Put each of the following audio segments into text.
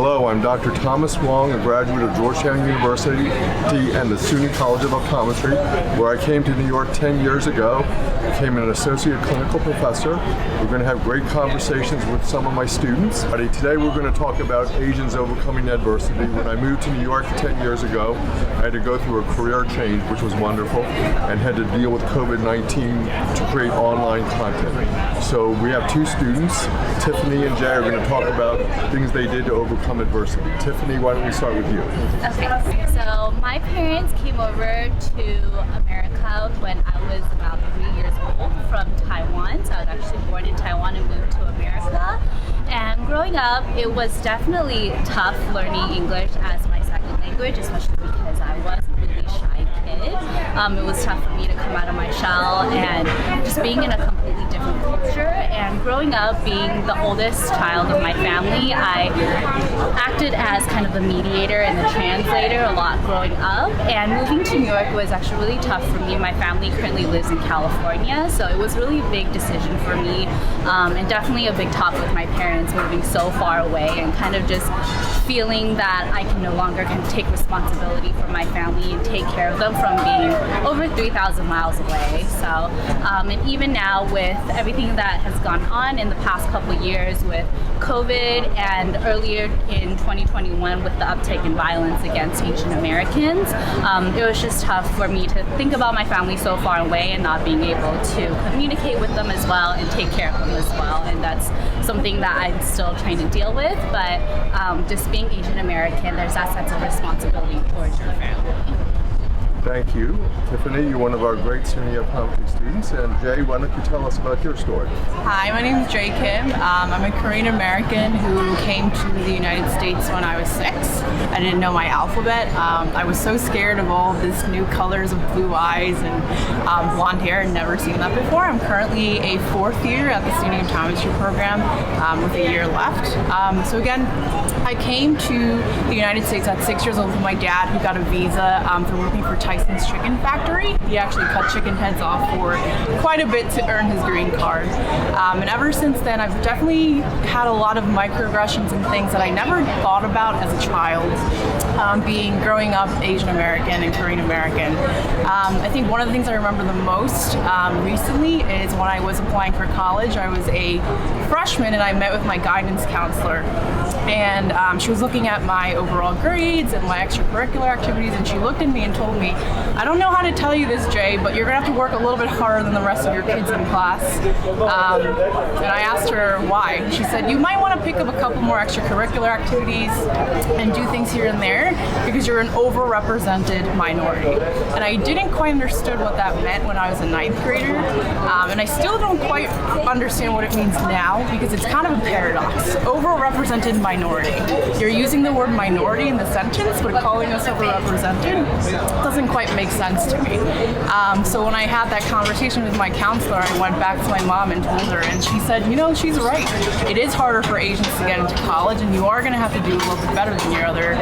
Hello, I'm Dr. Thomas Wong, a graduate of Georgetown University and the SUNY College of Optometry, where I came to New York 10 years ago, became an associate clinical professor. We're going to have great conversations with some of my students. Today we're going to talk about Asians overcoming adversity. When I moved to New York 10 years ago, I had to go through a career change, which was wonderful, and had to deal with COVID-19 to create online content. So we have two students, Tiffany and Jay, are going to talk about things they did to overcome adversity. Tiffany, why don't we start with you? Okay, so my parents came over to America when I was about 3 years old from Taiwan. So I was actually born in Taiwan and moved to America. And growing up, it was definitely tough learning English as my second language, especially because I was a really shy kid. It was tough for me to come out of my shell and just being in a completely different culture. And growing up, being the oldest child of my family, I acted as kind of the mediator and the translator a lot growing up. And moving to New York was actually really tough for me. My family currently lives in California, so it was really a big decision for me, and definitely a big talk with my parents moving so far away and kind of just feeling that I can no longer kind of take responsibility for my family and take care of them from being over 3,000 miles away. So, and even now with everything that has gone on in the past couple of years with COVID and earlier in 2021 with the uptick in violence against Asian Americans, it was just tough for me to think about my family so far away and not being able to communicate with them as well and take care of them as well. And that's something that I'm still trying to deal with, but just being Asian American, there's that sense of responsibility towards your family. Thank you. Tiffany, you're one of our great SUNY optometry students. And Jay, why don't you tell us about your story? Hi, my name is Jay Kim. I'm a Korean American who came to the United States when I was 6. I didn't know my alphabet. I was so scared of all this new colors of blue eyes and blonde hair. I'd never seen that before. I'm currently a 4th year at the SUNY Optometry program with a year left. So again, I came to the United States at 6 years old with my dad, who got a visa for working for Tyson's Chicken Factory. He actually cut chicken heads off for quite a bit to earn his green card. And ever since then, I've definitely had a lot of microaggressions and things that I never thought about as a child, growing up Asian American and Korean American. I think one of the things I remember the most recently is when I was applying for college. I was a freshman and I met with my guidance counselor. And she was looking at my overall grades and my extracurricular activities, and she looked at me and told me, "I don't know how to tell you this, Jay, but you're gonna have to work a little bit harder than the rest of your kids in class." And I asked her why. She said, "You might want to pick up a couple more extracurricular activities and do things here and there because you're an overrepresented minority." And I didn't quite understand what that meant when I was a 9th grader, and I still don't quite understand what it means now because it's kind of a paradox. Overrepresented minority. You're using the word minority in the sentence, but calling us overrepresented doesn't quite make sense to me. So when I had that conversation with my counselor, I went back to my mom and told her, and she said, "You know, she's right. It is harder for Asians to get into college, and you are going to have to do a little bit better than your other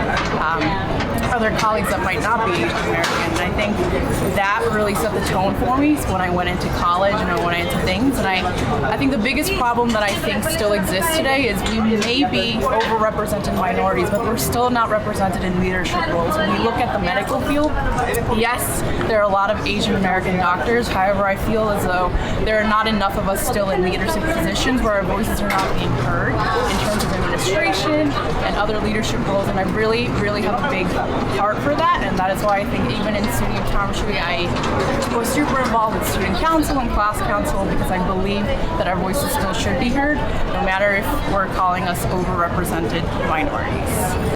colleagues that might not be Asian American." And I think that really set the tone for me when I went into college and I went into things. And I think the biggest problem that I think still exists today is we may be overrepresented minorities, but we're still not represented in leadership roles. When you look at the medical field, yes, there are a lot of Asian American doctors. However, I feel as though there are not enough of us still in leadership positions where our voices are not being heard in terms of administration and other leadership roles. And I really, really have a big heart for that. And that is why I think even in SUNY Optometry, I was super involved with student council and class council because I believe that our voices still should be heard, no matter if we're calling us overrepresented minorities.